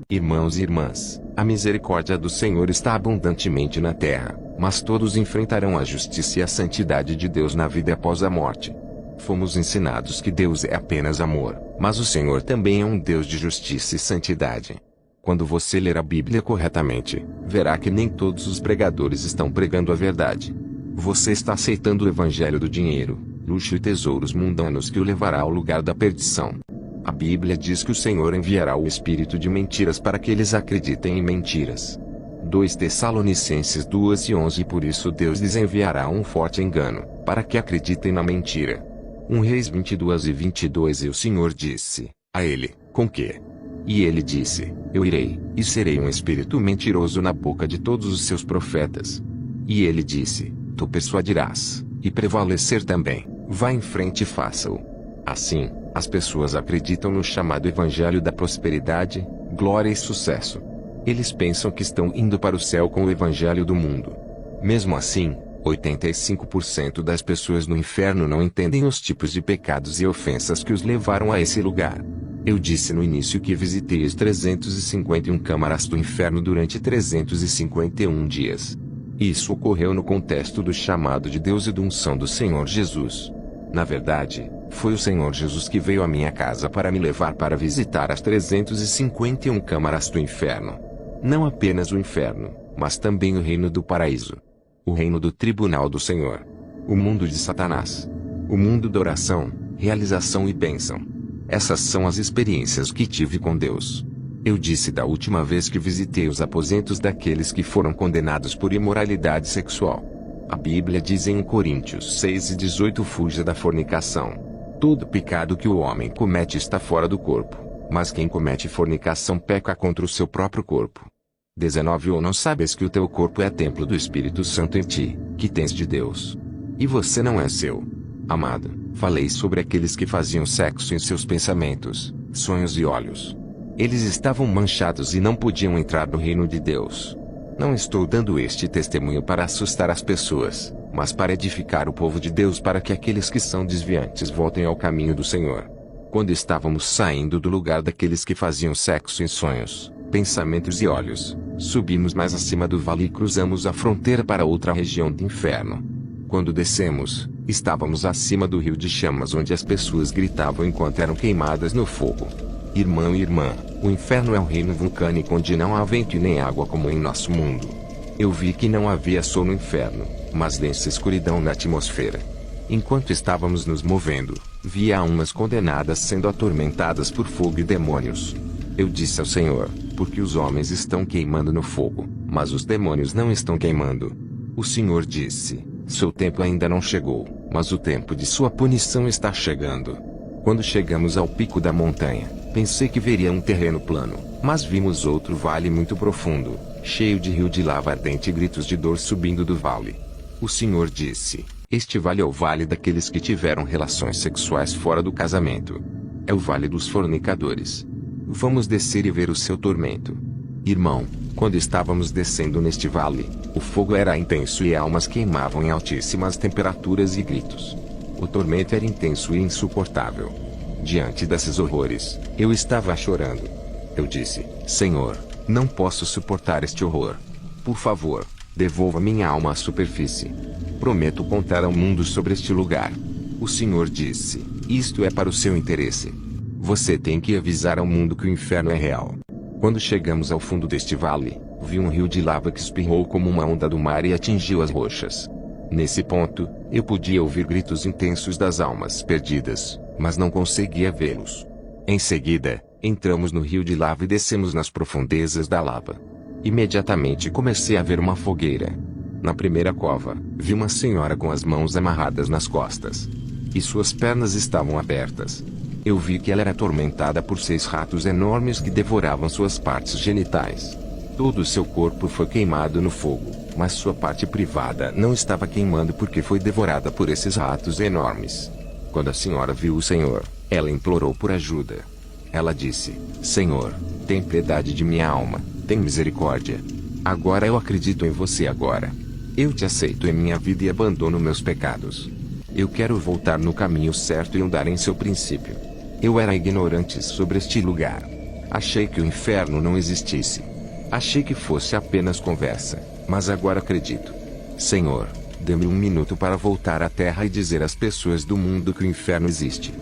Irmãos e irmãs, a misericórdia do Senhor está abundantemente na terra, mas todos enfrentarão a justiça e a santidade de Deus na vida após a morte. Fomos ensinados que Deus é apenas amor, mas o Senhor também é um Deus de justiça e santidade. Quando você ler a Bíblia corretamente, verá que nem todos os pregadores estão pregando a verdade. Você está aceitando o evangelho do dinheiro, luxo e tesouros mundanos que o levará ao lugar da perdição. A Bíblia diz que o Senhor enviará o espírito de mentiras para que eles acreditem em mentiras. 2 Tessalonicenses 2:11. Por isso Deus lhes enviará um forte engano, para que acreditem na mentira. 1 Reis 22:22. E o Senhor disse a ele: com que? E ele disse: eu irei, e serei um espírito mentiroso na boca de todos os seus profetas. E ele disse: tu persuadirás, e prevalecer também, vá em frente e faça-o. Assim, as pessoas acreditam no chamado evangelho da prosperidade, glória e sucesso. Eles pensam que estão indo para o céu com o evangelho do mundo. Mesmo assim, 85% das pessoas no inferno não entendem os tipos de pecados e ofensas que os levaram a esse lugar. Eu disse no início que visitei as 351 câmaras do inferno durante 351 dias. Isso ocorreu no contexto do chamado de Deus e da unção do Senhor Jesus. Na verdade, foi o Senhor Jesus que veio à minha casa para me levar para visitar as 351 câmaras do inferno. Não apenas o inferno, mas também o reino do paraíso. O reino do tribunal do Senhor. O mundo de Satanás. O mundo da oração, realização e bênção. Essas são as experiências que tive com Deus. Eu disse da última vez que visitei os aposentos daqueles que foram condenados por imoralidade sexual. A Bíblia diz em 1 Coríntios 6:18: fuja da fornicação. Todo pecado que o homem comete está fora do corpo, mas quem comete fornicação peca contra o seu próprio corpo. 19 Ou não sabes que o teu corpo é templo do Espírito Santo em ti, que tens de Deus? E você não é seu. Amado, falei sobre aqueles que faziam sexo em seus pensamentos, sonhos e olhos. Eles estavam manchados e não podiam entrar no reino de Deus. Não estou dando este testemunho para assustar as pessoas, mas para edificar o povo de Deus, para que aqueles que são desviantes voltem ao caminho do Senhor. Quando estávamos saindo do lugar daqueles que faziam sexo em sonhos, pensamentos e olhos, subimos mais acima do vale e cruzamos a fronteira para outra região do inferno. Quando descemos, estávamos acima do rio de chamas, onde as pessoas gritavam enquanto eram queimadas no fogo. Irmão e irmã, o inferno é um reino vulcânico onde não há vento e nem água como em nosso mundo. Eu vi que não havia sol no inferno, mas densa escuridão na atmosfera. Enquanto estávamos nos movendo, vi almas condenadas sendo atormentadas por fogo e demônios. Eu disse ao Senhor: porque os homens estão queimando no fogo, mas os demônios não estão queimando. O Senhor disse: seu tempo ainda não chegou, mas o tempo de sua punição está chegando. Quando chegamos ao pico da montanha, pensei que veria um terreno plano, mas vimos outro vale muito profundo, cheio de rio de lava ardente e gritos de dor subindo do vale. O Senhor disse: este vale é o vale daqueles que tiveram relações sexuais fora do casamento. É o vale dos fornicadores. Vamos descer e ver o seu tormento. Irmão, quando estávamos descendo neste vale, o fogo era intenso e almas queimavam em altíssimas temperaturas e gritos. O tormento era intenso e insuportável. Diante desses horrores, eu estava chorando. Eu disse: Senhor, não posso suportar este horror. Por favor, devolva minha alma à superfície. Prometo contar ao mundo sobre este lugar. O Senhor disse: isto é para o seu interesse. Você tem que avisar ao mundo que o inferno é real. Quando chegamos ao fundo deste vale, vi um rio de lava que espirrou como uma onda do mar e atingiu as rochas. Nesse ponto, eu podia ouvir gritos intensos das almas perdidas, mas não conseguia vê-los. Em seguida, entramos no rio de lava e descemos nas profundezas da lava. Imediatamente comecei a ver uma fogueira. Na primeira cova, vi uma senhora com as mãos amarradas nas costas. E suas pernas estavam abertas. Eu vi que ela era atormentada por 6 ratos enormes que devoravam suas partes genitais. Todo o seu corpo foi queimado no fogo, mas sua parte privada não estava queimando porque foi devorada por esses ratos enormes. Quando a senhora viu o Senhor, ela implorou por ajuda. Ela disse: Senhor, tem piedade de minha alma, tem misericórdia. Agora eu acredito em você agora. Eu te aceito em minha vida e abandono meus pecados. Eu quero voltar no caminho certo e andar em seu princípio. Eu era ignorante sobre este lugar. Achei que o inferno não existisse. Achei que fosse apenas conversa, mas agora acredito. Senhor, dê-me um minuto para voltar à terra e dizer às pessoas do mundo que o inferno existe.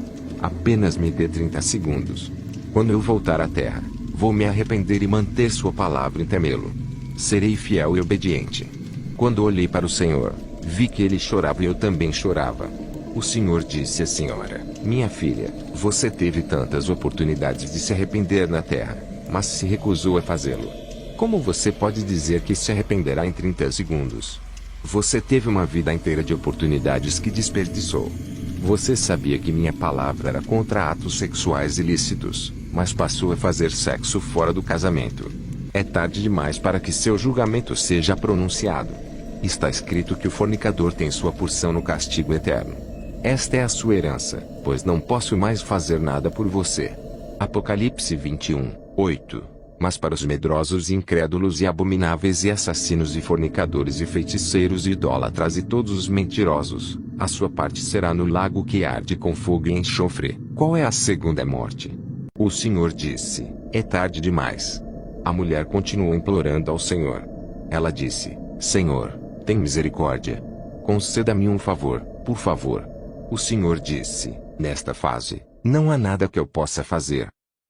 Apenas me dê 30 segundos. Quando eu voltar à terra, vou me arrepender e manter sua palavra e temê-lo. Serei fiel e obediente. Quando olhei para o Senhor, vi que ele chorava e eu também chorava. O Senhor disse à senhora: minha filha, você teve tantas oportunidades de se arrepender na terra, mas se recusou a fazê-lo. Como você pode dizer que se arrependerá em 30 segundos? Você teve uma vida inteira de oportunidades que desperdiçou. Você sabia que minha palavra era contra atos sexuais ilícitos, mas passou a fazer sexo fora do casamento. É tarde demais para que seu julgamento seja pronunciado. Está escrito que o fornicador tem sua porção no castigo eterno. Esta é a sua herança, pois não posso mais fazer nada por você. Apocalipse 21, 8. Mas para os medrosos e incrédulos e abomináveis e assassinos e fornicadores e feiticeiros e idólatras e todos os mentirosos, a sua parte será no lago que arde com fogo e enxofre. Qual é a segunda morte? O Senhor disse: é tarde demais. A mulher continuou implorando ao Senhor. Ela disse: Senhor, tem misericórdia. Conceda-me um favor, por favor. O Senhor disse: nesta fase, não há nada que eu possa fazer.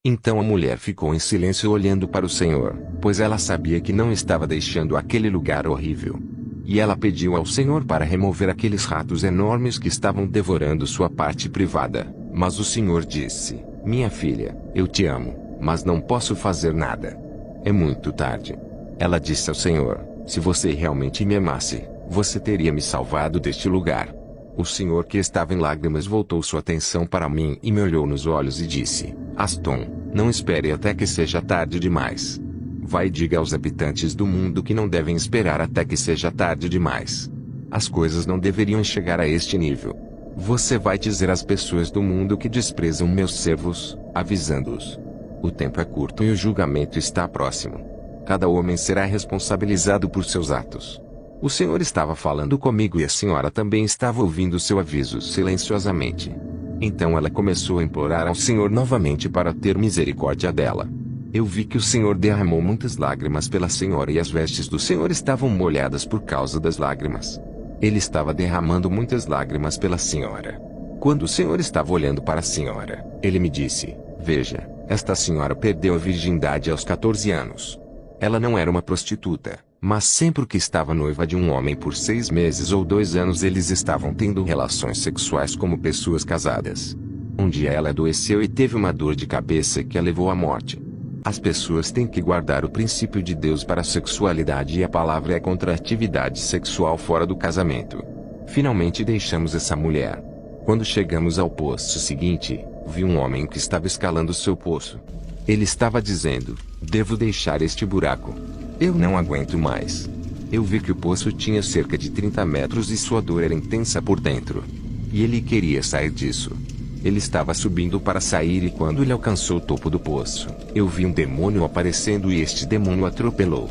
Então a mulher ficou em silêncio olhando para o Senhor, pois ela sabia que não estava deixando aquele lugar horrível. E ela pediu ao Senhor para remover aqueles ratos enormes que estavam devorando sua parte privada. Mas o Senhor disse: minha filha, eu te amo, mas não posso fazer nada. É muito tarde. Ela disse ao Senhor: se você realmente me amasse, você teria me salvado deste lugar. O Senhor, que estava em lágrimas, voltou sua atenção para mim e me olhou nos olhos e disse: Aston, não espere até que seja tarde demais. Vai e diga aos habitantes do mundo que não devem esperar até que seja tarde demais. As coisas não deveriam chegar a este nível. Você vai dizer às pessoas do mundo que desprezam meus servos, avisando-os. O tempo é curto e o julgamento está próximo. Cada homem será responsabilizado por seus atos. O Senhor estava falando comigo e a senhora também estava ouvindo seu aviso silenciosamente. Então ela começou a implorar ao Senhor novamente para ter misericórdia dela. Eu vi que o Senhor derramou muitas lágrimas pela senhora e as vestes do Senhor estavam molhadas por causa das lágrimas. Ele estava derramando muitas lágrimas pela senhora. Quando o Senhor estava olhando para a senhora, ele me disse: veja, esta senhora perdeu a virgindade aos 14 anos. Ela não era uma prostituta, mas sempre que estava noiva de um homem por 6 meses ou 2 anos eles estavam tendo relações sexuais como pessoas casadas. Um dia ela adoeceu e teve uma dor de cabeça que a levou à morte. As pessoas têm que guardar o princípio de Deus para a sexualidade e a palavra é contra a atividade sexual fora do casamento. Finalmente deixamos essa mulher. Quando chegamos ao poço seguinte, vi um homem que estava escalando seu poço. Ele estava dizendo: devo deixar este buraco. Eu não aguento mais. Eu vi que o poço tinha cerca de 30 metros e sua dor era intensa por dentro. E ele queria sair disso. Ele estava subindo para sair e quando ele alcançou o topo do poço, eu vi um demônio aparecendo e este demônio o atropelou.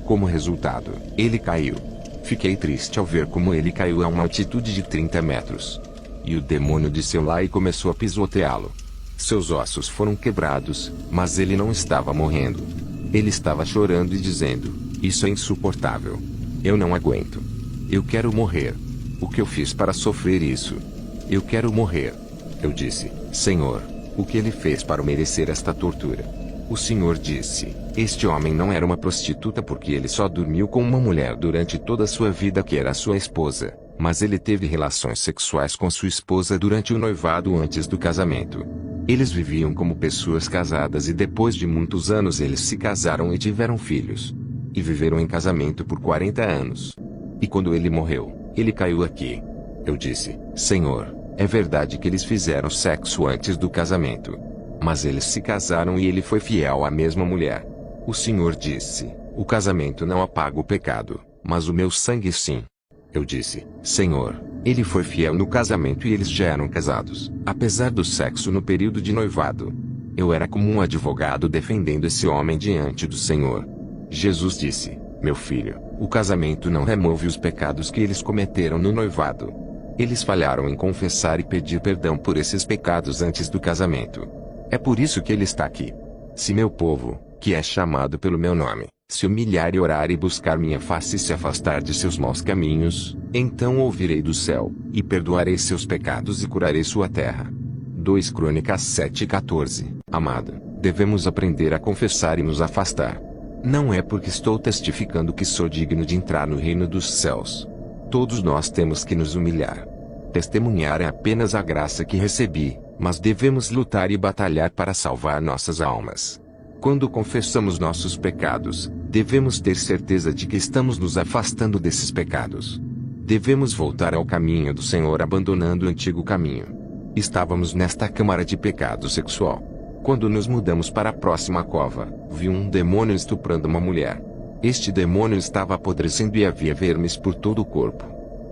Como resultado, ele caiu. Fiquei triste ao ver como ele caiu a uma altitude de 30 metros. E o demônio desceu lá e começou a pisoteá-lo. Seus ossos foram quebrados, mas ele não estava morrendo. Ele estava chorando e dizendo: isso é insuportável. Eu não aguento. Eu quero morrer. O que eu fiz para sofrer isso? Eu quero morrer. Eu disse: Senhor, o que ele fez para merecer esta tortura? O Senhor disse: este homem não era uma prostituta porque ele só dormiu com uma mulher durante toda a sua vida que era sua esposa, mas ele teve relações sexuais com sua esposa durante o noivado antes do casamento. Eles viviam como pessoas casadas e depois de muitos anos eles se casaram e tiveram filhos. E viveram em casamento por 40 anos. E quando ele morreu, ele caiu aqui. Eu disse: Senhor, é verdade que eles fizeram sexo antes do casamento. Mas eles se casaram e ele foi fiel à mesma mulher. O Senhor disse: o casamento não apaga o pecado, mas o meu sangue sim. Eu disse: Senhor, ele foi fiel no casamento e eles já eram casados, apesar do sexo no período de noivado. Eu era como um advogado defendendo esse homem diante do Senhor. Jesus disse: meu filho, o casamento não remove os pecados que eles cometeram no noivado. Eles falharam em confessar e pedir perdão por esses pecados antes do casamento. É por isso que ele está aqui. Se meu povo, que é chamado pelo meu nome, se humilhar e orar e buscar minha face e se afastar de seus maus caminhos, então ouvirei do céu, e perdoarei seus pecados e curarei sua terra. 2 Crônicas 7:14. Amado, devemos aprender a confessar e nos afastar. Não é porque estou testificando que sou digno de entrar no reino dos céus. Todos nós temos que nos humilhar. Testemunhar é apenas a graça que recebi, mas devemos lutar e batalhar para salvar nossas almas. Quando confessamos nossos pecados, devemos ter certeza de que estamos nos afastando desses pecados. Devemos voltar ao caminho do Senhor abandonando o antigo caminho. Estávamos nesta câmara de pecado sexual. Quando nos mudamos para a próxima cova, vi um demônio estuprando uma mulher. Este demônio estava apodrecendo e havia vermes por todo o corpo.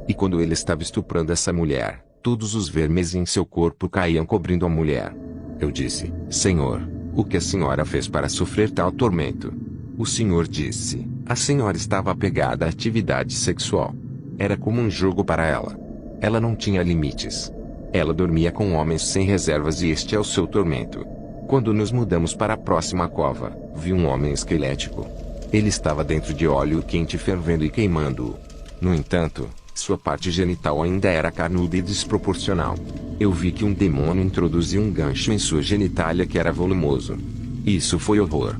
E quando ele estava estuprando essa mulher, todos os vermes em seu corpo caíam cobrindo a mulher. Eu disse: Senhor, o que a senhora fez para sofrer tal tormento? O Senhor disse: a senhora estava apegada à atividade sexual. Era como um jogo para ela. Ela não tinha limites. Ela dormia com homens sem reservas e este é o seu tormento. Quando nos mudamos para a próxima cova, vi um homem esquelético. Ele estava dentro de óleo quente fervendo e queimando-o. No entanto, sua parte genital ainda era carnuda e desproporcional. Eu vi que um demônio introduzia um gancho em sua genitália que era volumoso. Isso foi horror.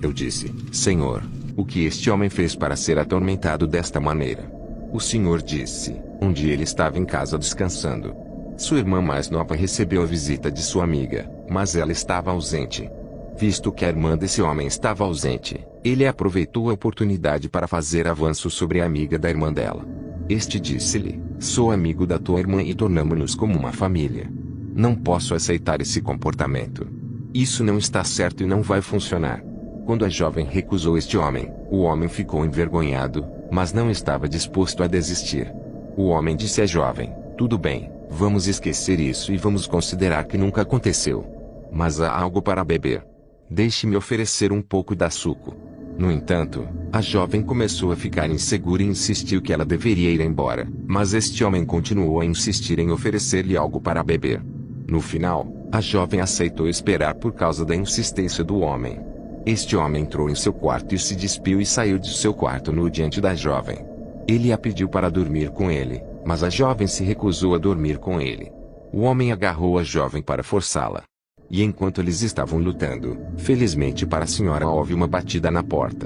Eu disse: Senhor, o que este homem fez para ser atormentado desta maneira? O Senhor disse: um dia ele estava em casa descansando. Sua irmã mais nova recebeu a visita de sua amiga, mas ela estava ausente. Visto que a irmã desse homem estava ausente, ele aproveitou a oportunidade para fazer avanço sobre a amiga da irmã dela. Este disse-lhe: sou amigo da tua irmã e tornamo-nos como uma família. Não posso aceitar esse comportamento. Isso não está certo e não vai funcionar. Quando a jovem recusou este homem, o homem ficou envergonhado, mas não estava disposto a desistir. O homem disse à jovem: tudo bem, vamos esquecer isso e vamos considerar que nunca aconteceu. Mas há algo para beber. Deixe-me oferecer um pouco da suco. No entanto, a jovem começou a ficar insegura e insistiu que ela deveria ir embora, mas este homem continuou a insistir em oferecer-lhe algo para beber. No final, a jovem aceitou esperar por causa da insistência do homem. Este homem entrou em seu quarto e se despiu e saiu de seu quarto nu diante da jovem. Ele a pediu para dormir com ele, mas a jovem se recusou a dormir com ele. O homem agarrou a jovem para forçá-la. E enquanto eles estavam lutando, felizmente para a senhora houve uma batida na porta.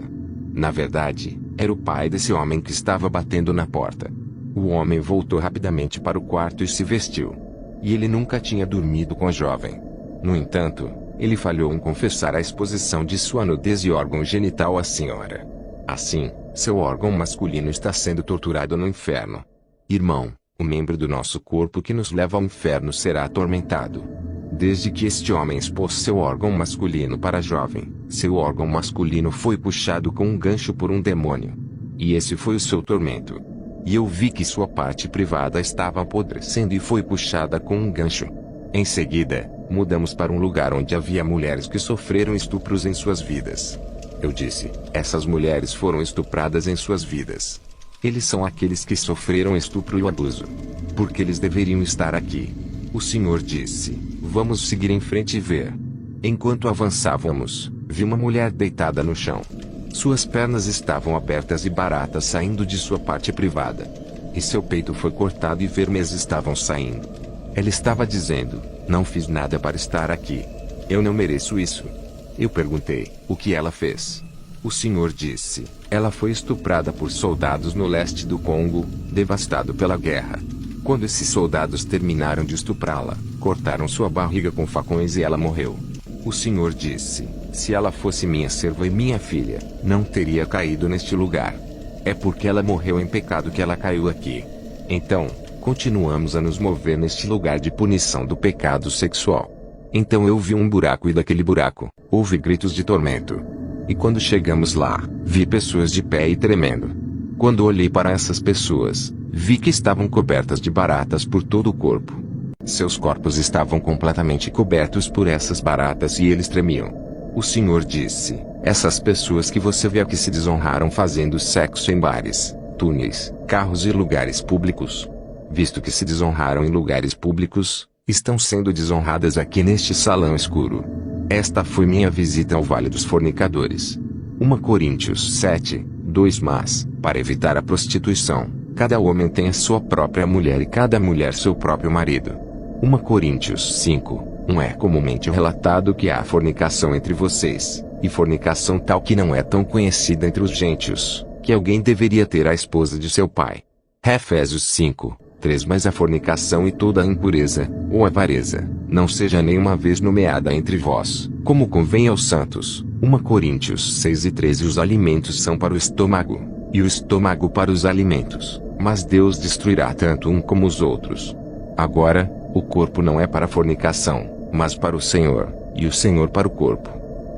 Na verdade, era o pai desse homem que estava batendo na porta. O homem voltou rapidamente para o quarto e se vestiu. E ele nunca tinha dormido com a jovem. No entanto, ele falhou em confessar a exposição de sua nudez e órgão genital à senhora. Assim, seu órgão masculino está sendo torturado no inferno. Irmão, o membro do nosso corpo que nos leva ao inferno será atormentado. Desde que este homem expôs seu órgão masculino para a jovem, seu órgão masculino foi puxado com um gancho por um demônio. E esse foi o seu tormento. E eu vi que sua parte privada estava apodrecendo e foi puxada com um gancho. Em seguida, mudamos para um lugar onde havia mulheres que sofreram estupros em suas vidas. Eu disse: essas mulheres foram estupradas em suas vidas. Eles são aqueles que sofreram estupro e abuso. Porque eles deveriam estar aqui. O Senhor disse: vamos seguir em frente e ver. Enquanto avançávamos, vi uma mulher deitada no chão. Suas pernas estavam abertas e baratas saindo de sua parte privada. E seu peito foi cortado e vermes estavam saindo. Ela estava dizendo: não fiz nada para estar aqui. Eu não mereço isso. Eu perguntei: o que ela fez? O Senhor disse: ela foi estuprada por soldados no leste do Congo, devastado pela guerra. Quando esses soldados terminaram de estuprá-la, cortaram sua barriga com facões e ela morreu. O Senhor disse: se ela fosse minha serva e minha filha, não teria caído neste lugar. É porque ela morreu em pecado que ela caiu aqui. Então, continuamos a nos mover neste lugar de punição do pecado sexual. Então eu vi um buraco e daquele buraco, houve gritos de tormento. E quando chegamos lá, vi pessoas de pé e tremendo. Quando olhei para essas pessoas, vi que estavam cobertas de baratas por todo o corpo. Seus corpos estavam completamente cobertos por essas baratas e eles tremiam. O Senhor disse: essas pessoas que você vê aqui se desonraram fazendo sexo em bares, túneis, carros e lugares públicos. Visto que se desonraram em lugares públicos, estão sendo desonradas aqui neste salão escuro. Esta foi minha visita ao Vale dos Fornicadores. 1 Coríntios 7, 2. Mas, para evitar a prostituição, cada homem tem a sua própria mulher e cada mulher seu próprio marido. 1 Coríntios 5, 1. É comumente relatado que há fornicação entre vocês, e fornicação tal que não é tão conhecida entre os gentios, que alguém deveria ter a esposa de seu pai. Efésios 5, 3. Mas a fornicação e toda a impureza, ou avareza, não seja nenhuma vez nomeada entre vós, como convém aos santos. 1 Coríntios 6 e 13. Os alimentos são para o estômago, e o estômago para os alimentos, mas Deus destruirá tanto um como os outros. Agora, o corpo não é para a fornicação, mas para o Senhor, e o Senhor para o corpo.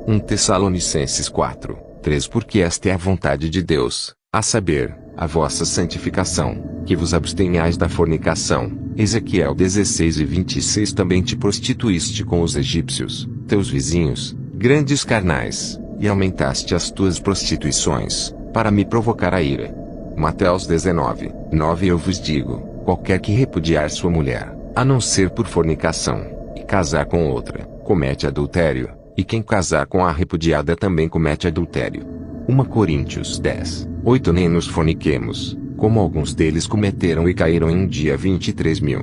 1 Tessalonicenses 4, 3. Porque esta é a vontade de Deus, a saber, a vossa santificação, que vos abstenhais da fornicação. Ezequiel 16 e 26. Também te prostituíste com os egípcios, teus vizinhos, grandes carnais, e aumentaste as tuas prostituições, para me provocar a ira. Mateus 19, 9. Eu vos digo, qualquer que repudiar sua mulher, a não ser por fornicação, e casar com outra, comete adultério, e quem casar com a repudiada também comete adultério. 1 Coríntios 10, 8. Nem nos forniquemos, como alguns deles cometeram e caíram em um dia 23.000.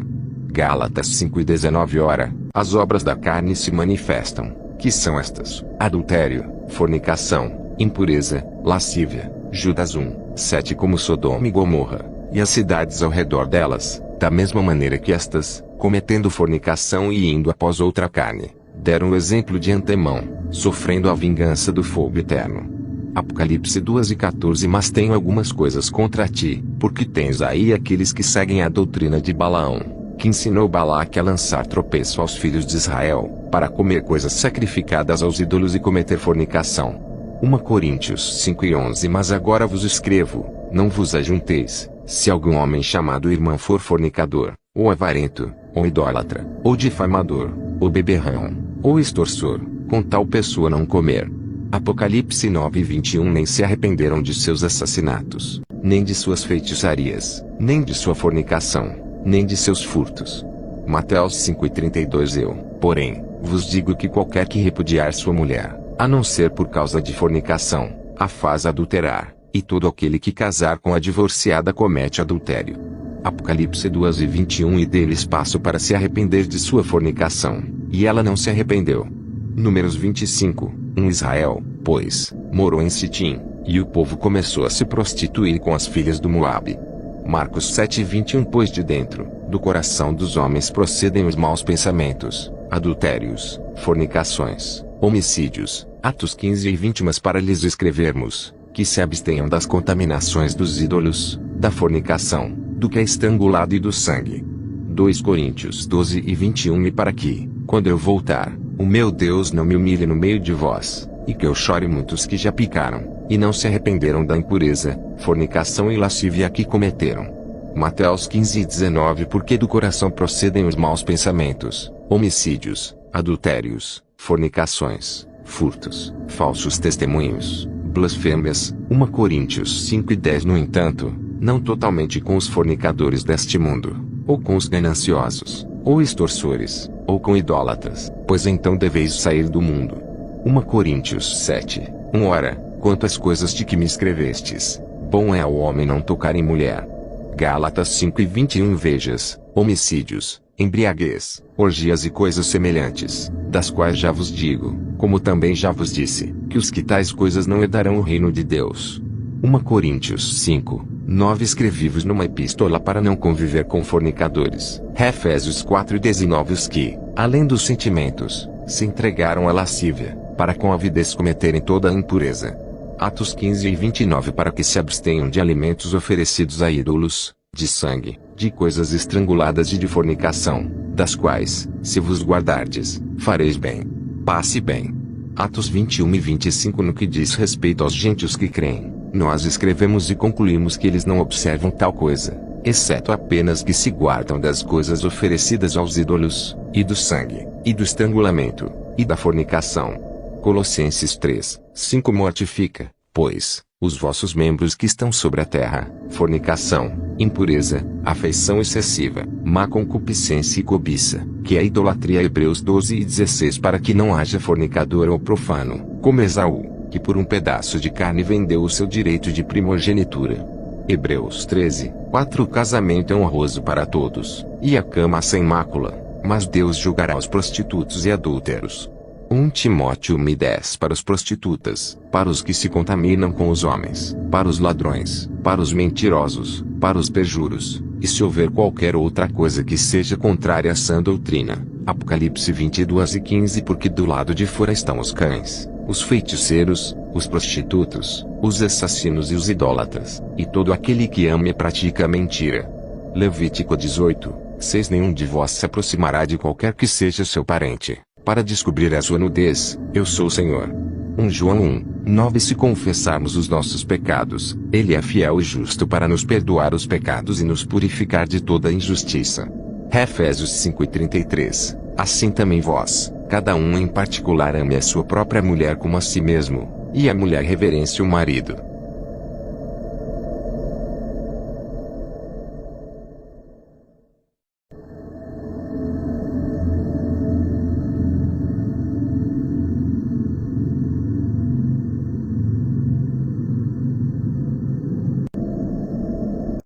Gálatas 5 e 19. Ora, as obras da carne se manifestam, que são estas: adultério, fornicação, impureza, lascívia. Judas 1, 7. Como Sodoma e Gomorra, e as cidades ao redor delas, da mesma maneira que estas, cometendo fornicação e indo após outra carne, deram o exemplo de antemão, sofrendo a vingança do fogo eterno. Apocalipse 2 e 14. Mas tenho algumas coisas contra ti, porque tens aí aqueles que seguem a doutrina de Balaão, que ensinou Balaque a lançar tropeço aos filhos de Israel, para comer coisas sacrificadas aos ídolos e cometer fornicação. 1 Coríntios 5 e 11. Mas agora vos escrevo, não vos ajunteis, se algum homem chamado irmão for fornicador, ou avarento, ou idólatra, ou difamador, ou beberrão, ou extorsor, com tal pessoa não comer. Apocalipse 9 e 21. Nem se arrependeram de seus assassinatos, nem de suas feitiçarias, nem de sua fornicação, nem de seus furtos. Mateus 5 e 32. Eu, porém, vos digo que qualquer que repudiar sua mulher, a não ser por causa de fornicação, a faz adulterar, e todo aquele que casar com a divorciada comete adultério. Apocalipse 2 e 21. E dele espaço para se arrepender de sua fornicação, e ela não se arrependeu. Números 25, 1. Israel, pois, morou em Sitim, e o povo começou a se prostituir com as filhas do Moabe. Marcos 7 e 21. Pois de dentro, do coração dos homens procedem os maus pensamentos, adultérios, fornicações, homicídios. Atos 15 e 20. Mas para lhes escrevermos, que se abstenham das contaminações dos ídolos, da fornicação, do que é estrangulado e do sangue. 2 Coríntios 12 e 21. E para que, quando eu voltar, o meu Deus não me humilhe no meio de vós, e que eu chore muitos que já picaram, e não se arrependeram da impureza, fornicação e lascívia que cometeram. Mateus 15 e 19. Porque do coração procedem os maus pensamentos, homicídios, adultérios, fornicações, furtos, falsos testemunhos, blasfêmias. 1 Coríntios 5 e 10. No entanto, não totalmente com os fornicadores deste mundo, ou com os gananciosos, ou extorsores, ou com idólatras, pois então deveis sair do mundo. 1 Coríntios 7, 1. Ora, quanto às coisas de que me escrevestes, bom é ao homem não tocar em mulher. Gálatas 5 e 21. Vejas, homicídios, embriaguez, orgias e coisas semelhantes, das quais já vos digo, como também já vos disse, que os que tais coisas não herdarão o reino de Deus. 1 Coríntios 5, 9. Escrevi-vos numa epístola para não conviver com fornicadores. Efésios 4 e 19. Os que, além dos sentimentos, se entregaram à lascívia, para com avidez cometerem toda a impureza. Atos 15 e 29. Para que se abstenham de alimentos oferecidos a ídolos, de sangue, de coisas estranguladas e de fornicação, das quais, se vos guardardes, fareis bem. Passe bem. Atos 21 e 25. No que diz respeito aos gentios que creem, nós escrevemos e concluímos que eles não observam tal coisa, exceto apenas que se guardam das coisas oferecidas aos ídolos, e do sangue, e do estrangulamento, e da fornicação. Colossenses 3, 5. Mortifica, pois, os vossos membros que estão sobre a terra: fornicação, impureza, afeição excessiva, má concupiscência e cobiça, que é idolatria. Hebreus 12:16. Para que não haja fornicador ou profano, como Esaú, que por um pedaço de carne vendeu o seu direito de primogenitura. Hebreus 13:4. O casamento é honroso para todos, e a cama sem mácula, mas Deus julgará os prostitutos e adúlteros. 1 Timóteo 1:10. Para os prostitutas, para os que se contaminam com os homens, para os ladrões, para os mentirosos, para os perjuros, e se houver qualquer outra coisa que seja contrária à sã doutrina. Apocalipse 22:15. Porque do lado de fora estão os cães, os feiticeiros, os prostitutos, os assassinos e os idólatras, e todo aquele que ama e pratica a mentira. Levítico 18:6. Nenhum de vós se aproximará de qualquer que seja seu parente, para descobrir a sua nudez. Eu sou o Senhor. 1 João 1:9. Se confessarmos os nossos pecados, Ele é fiel e justo para nos perdoar os pecados e nos purificar de toda injustiça. Efésios 5:33. Assim também vós, cada um em particular, ame a sua própria mulher como a si mesmo, e a mulher reverence o marido.